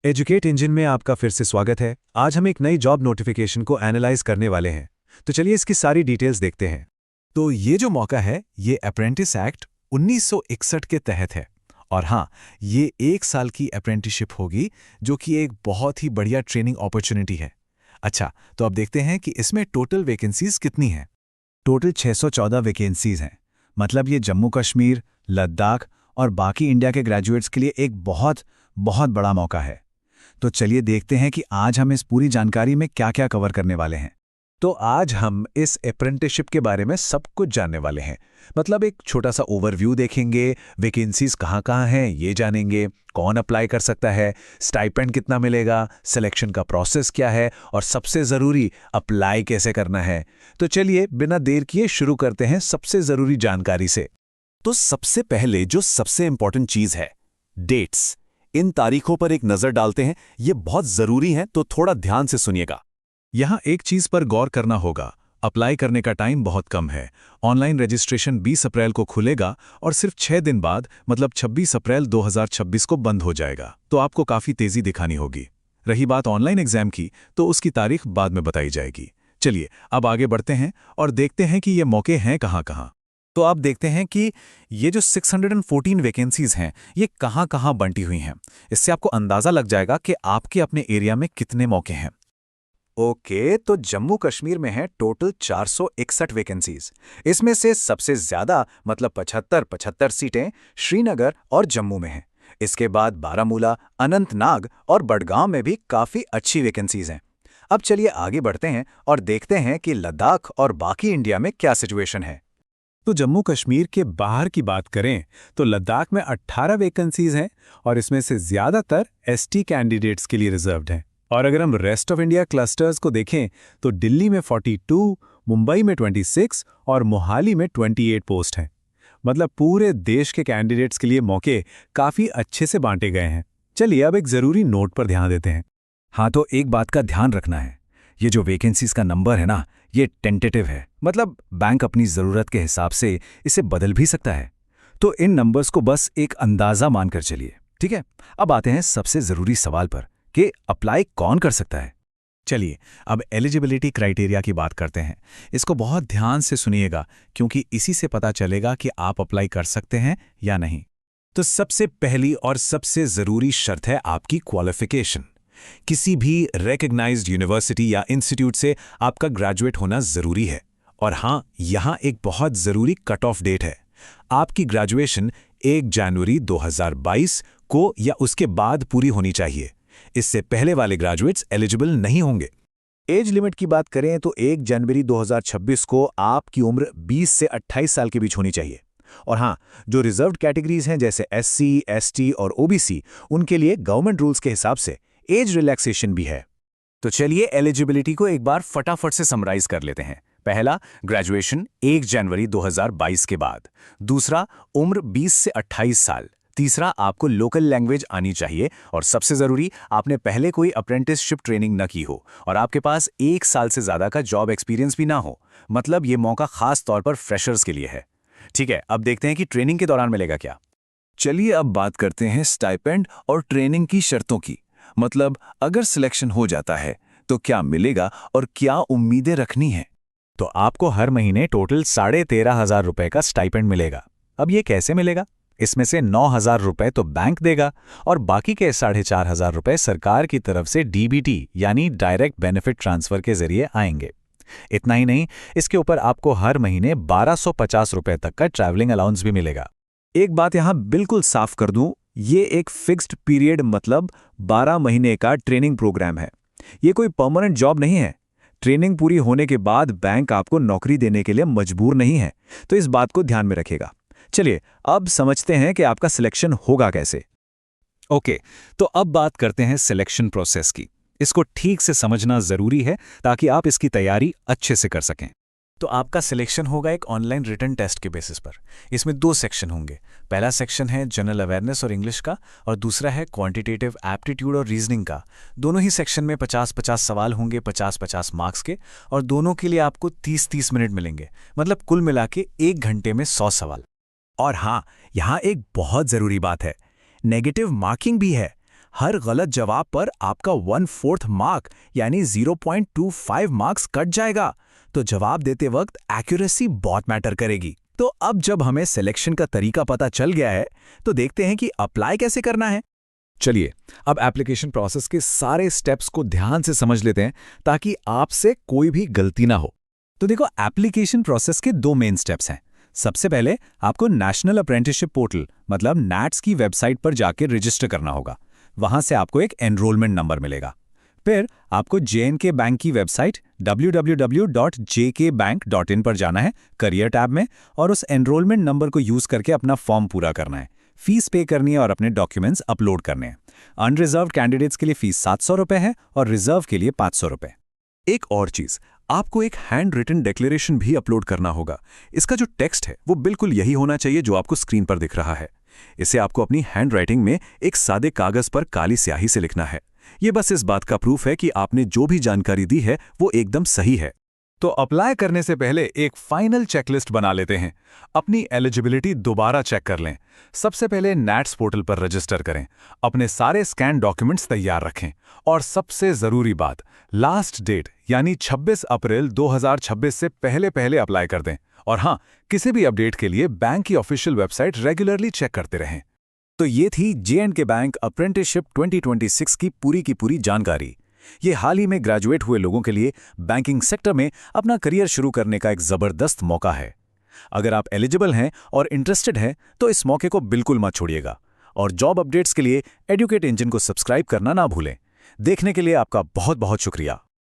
Educate engine में आपका फिर से स्वागत है। आज हम एक नई जॉब नोटिफिकेशन को एनालाइज करने वाले हैं। तो चलिए इसकी सारी डिटेल्स देखते हैं। तो ये जो मौका है ये अप्रेंटिस एक्ट 1961 के तहत है। और हाँ, ये 1 साल की अप्रेंटिसशिप होगी जो कि एक बहुत ही बढ़िया ट्रेनिंग अपॉर्चुनिटी है। अच्छा, तो अब देखते हैं कि इसमें टोटल वैकेंसीज कितनी हैं। टोटल 614 वैकेंसीज हैं। मतलब ये जम्मू कश्मीर, लद्दाख और बाकी इंडिया के ग्रेजुएट्स के लिए एक बहुत बहुत बड़ा मौका है। तो चलिए देखते हैं कि आज हम इस पूरी जानकारी में क्या क्या कवर करने वाले हैं। तो आज हम इस अप्रेंटिसशिप के बारे में सब कुछ जानने वाले हैं। मतलब एक छोटा सा ओवरव्यू देखेंगे, वैकेंसीज कहाँ हैं ये जानेंगे, कौन अप्लाई कर सकता है, स्टाइपेंड कितना मिलेगा, सिलेक्शन का प्रोसेस क्या है और सबसे ज़रूरी अप्लाई कैसे करना है। तो चलिए बिना देर किए शुरू करते हैं सबसे ज़रूरी जानकारी से। तो सबसे पहले जो सबसे इंपॉर्टेंट चीज़ है, डेट्स। इन तारीखों पर एक नज़र डालते हैं, ये बहुत ज़रूरी हैं, तो थोड़ा ध्यान से सुनिएगा। यहाँ एक चीज़ पर गौर करना होगा, अप्लाई करने का टाइम बहुत कम है। ऑनलाइन रजिस्ट्रेशन 20 अप्रैल को खुलेगा और सिर्फ 6 दिन बाद मतलब 26 अप्रैल 2026 को बंद हो जाएगा। तो आपको काफ़ी तेज़ी दिखानी होगी। रही बात ऑनलाइन एग्जाम की, तो उसकी तारीख बाद में बताई जाएगी। चलिए अब आगे बढ़ते हैं और देखते हैं कि ये मौके हैं कहाँ। तो आप देखते हैं कि ये जो 614 वैकेंसीज हैं ये कहाँ बंटी हुई हैं। इससे आपको अंदाज़ा लग जाएगा कि आपके अपने एरिया में कितने मौके हैं। ओके, तो जम्मू कश्मीर में है टोटल 461 वैकेंसीज। इसमें से सबसे ज़्यादा मतलब 75 सीटें श्रीनगर और जम्मू में हैं। इसके बाद बारामूला, अनंतनाग और बडगांव में भी काफ़ी अच्छी वैकेंसीज हैं। अब चलिए आगे बढ़ते हैं और देखते हैं कि लद्दाख और बाकी इंडिया में क्या सिचुएशन है। तो जम्मू कश्मीर के बाहर की बात करें तो लद्दाख में 18 वैकेंसीज हैं और इसमें से ज़्यादातर एसटी कैंडिडेट्स के लिए रिजर्व्ड हैं। और अगर हम रेस्ट ऑफ इंडिया क्लस्टर्स को देखें तो दिल्ली में 42, मुंबई में 26 और मोहाली में 28 पोस्ट हैं। मतलब पूरे देश के कैंडिडेट्स के लिए मौके काफ़ी अच्छे से बांटे गए हैं। चलिए अब एक ज़रूरी नोट पर ध्यान देते हैं। हाँ, तो एक बात का ध्यान रखना है, ये जो वैकेंसीज का नंबर है ना, ये टेंटेटिव है। मतलब बैंक अपनी ज़रूरत के हिसाब से इसे बदल भी सकता है। तो इन नंबर्स को बस एक अंदाज़ा मानकर चलिए, ठीक है। अब आते हैं सबसे ज़रूरी सवाल पर कि अप्लाई कौन कर सकता है। चलिए अब एलिजिबिलिटी क्राइटेरिया की बात करते हैं। इसको बहुत ध्यान से सुनिएगा क्योंकि इसी से पता चलेगा कि आप अप्लाई कर सकते हैं या नहीं। तो सबसे पहली और सबसे ज़रूरी शर्त है आपकी क्वालिफिकेशन। किसी भी रिकॉग्नाइज्ड यूनिवर्सिटी या इंस्टीट्यूट से आपका ग्रेजुएट होना ज़रूरी है। और हाँ, यहाँ एक बहुत ज़रूरी कट ऑफ डेट है। आपकी ग्रेजुएशन 1 जनवरी 2022 को या उसके बाद पूरी होनी चाहिए। इससे पहले वाले ग्रेजुएट्स एलिजिबल नहीं होंगे। एज लिमिट की बात करें तो 1 जनवरी 2026 को आपकी उम्र 20 से 28 साल के बीच होनी चाहिए। और हाँ, जो रिजर्व्ड कैटेगरीज हैं जैसे एससी, एसटी और ओबीसी, उनके लिए गवर्नमेंट रूल्स के हिसाब से एज रिलैक्सेशन भी है। तो चलिए एलिजिबिलिटी को एक बार फटाफट से समराइज कर लेते हैं। पहला, ग्रेजुएशन 1 जनवरी 2022 के बाद। दूसरा, उम्र 20 से 28 साल। तीसरा, आपको लोकल लैंग्वेज आनी चाहिए। और सबसे ज़रूरी, आपने पहले कोई अप्रेंटिसशिप ट्रेनिंग न की हो और आपके पास 1 साल से ज़्यादा का जॉब एक्सपीरियंस भी ना हो। मतलब ये मौका खास तौर पर फ्रेशर्स के लिए है। ठीक है, अब देखते हैं कि ट्रेनिंग के दौरान मिलेगा क्या। चलिए अब बात करते हैं स्टाइपेंड और ट्रेनिंग की शर्तों की। मतलब अगर सिलेक्शन हो जाता है तो क्या मिलेगा और क्या उम्मीदें रखनी है। तो आपको हर महीने टोटल 13,500 रुपए का स्टाइपेंड मिलेगा। अब ये कैसे मिलेगा? इसमें से 9,000 रुपए तो बैंक देगा और बाकी के 4,500 रुपए सरकार की तरफ से डीबीटी यानी डायरेक्ट बेनिफिट ट्रांसफर के जरिए आएंगे। इतना ही नहीं, इसके ऊपर आपको हर महीने 1,250 रुपए तक का ट्रैवलिंग अलाउंस भी मिलेगा। एक बात यहाँ बिल्कुल साफ कर दूं, ये एक फिक्स्ड पीरियड मतलब 12 महीने का ट्रेनिंग प्रोग्राम है। ये कोई परमानेंट जॉब नहीं है। ट्रेनिंग पूरी होने के बाद बैंक आपको नौकरी देने के लिए मजबूर नहीं है। तो इस बात को ध्यान में रखिएगा। चलिए अब समझते हैं कि आपका सिलेक्शन होगा कैसे। ओके, तो अब बात करते हैं सिलेक्शन प्रोसेस की। इसको ठीक से समझना ज़रूरी है ताकि आप इसकी तैयारी अच्छे से कर सकें। तो आपका सिलेक्शन होगा एक ऑनलाइन रिटन टेस्ट के बेसिस पर। इसमें 2 सेक्शन होंगे। पहला सेक्शन है जनरल अवेयरनेस और इंग्लिश का और दूसरा है क्वांटिटेटिव एप्टीट्यूड और रीजनिंग का। दोनों ही सेक्शन में 50-50 सवाल होंगे, 50-50 मार्क्स के, और दोनों के लिए आपको 30-30 मिनट मिलेंगे। मतलब कुल मिला के 1 घंटे में 100 सवाल। और हाँ, यहाँ एक बहुत ज़रूरी बात है, नेगेटिव मार्किंग भी है। हर गलत जवाब पर आपका 1/4 मार्क यानी 0.25 मार्क्स कट जाएगा। तो जवाब देते वक्त एक्यूरेसी बहुत मैटर करेगी। तो अब जब हमें सिलेक्शन का तरीका पता चल गया है, तो देखते हैं कि अप्लाई कैसे करना है। चलिए अब एप्लीकेशन प्रोसेस के सारे स्टेप्स को ध्यान से समझ लेते हैं ताकि आपसे कोई भी गलती ना हो। तो देखो, एप्लीकेशन प्रोसेस के 2 मेन स्टेप्स हैं। सबसे पहले आपको नेशनल अप्रेंटिसशिप पोर्टल मतलब नैट्स की वेबसाइट पर जाकर रजिस्टर करना होगा। वहां से आपको एक एनरोलमेंट नंबर मिलेगा। फिर आपको J&K बैंक की वेबसाइट www.jkbank.in पर जाना है करियर टैब में, और उस एनरोलमेंट नंबर को यूज करके अपना फॉर्म पूरा करना है, फीस पे करनी है और अपने डॉक्यूमेंट्स अपलोड करने हैं। अनरिजर्व कैंडिडेट्स के लिए फीस 700 रुपए है और रिजर्व के लिए 500 रुपए। एक और चीज, आपको एक हैंड रिटन डिक्लेरेशन भी अपलोड करना होगा। इसका जो टेक्स्ट है वो बिल्कुल यही होना चाहिए जो आपको स्क्रीन पर दिख रहा है। इसे आपको अपनी हैंड राइटिंग में एक सादे कागज पर काली स्याही से लिखना है। ये बस इस बात का प्रूफ है कि आपने जो भी जानकारी दी है वो एकदम सही है। तो अप्लाई करने से पहले एक फाइनल चेकलिस्ट बना लेते हैं। अपनी एलिजिबिलिटी दोबारा चेक कर लें। सबसे पहले नैट्स पोर्टल पर रजिस्टर करें, अपने सारे स्कैन डॉक्यूमेंट्स तैयार रखें, और सबसे ज़रूरी बात, लास्ट डेट यानी 26 अप्रैल 2026 से पहले अप्लाई कर दें। और हाँ, किसी भी अपडेट के लिए बैंक की ऑफिशियल वेबसाइट रेगुलरली चेक करते रहें। तो ये थी J&K बैंक अप्रेंटिसशिप 2026 की पूरी जानकारी। ये हाल ही में ग्रेजुएट हुए लोगों के लिए बैंकिंग सेक्टर में अपना करियर शुरू करने का एक ज़बरदस्त मौका है। अगर आप एलिजिबल हैं और इंटरेस्टेड हैं तो इस मौके को बिल्कुल मत छोड़िएगा। और जॉब अपडेट्स के लिए एडुकेट इंजन को सब्सक्राइब करना ना भूलें। देखने के लिए आपका बहुत बहुत शुक्रिया।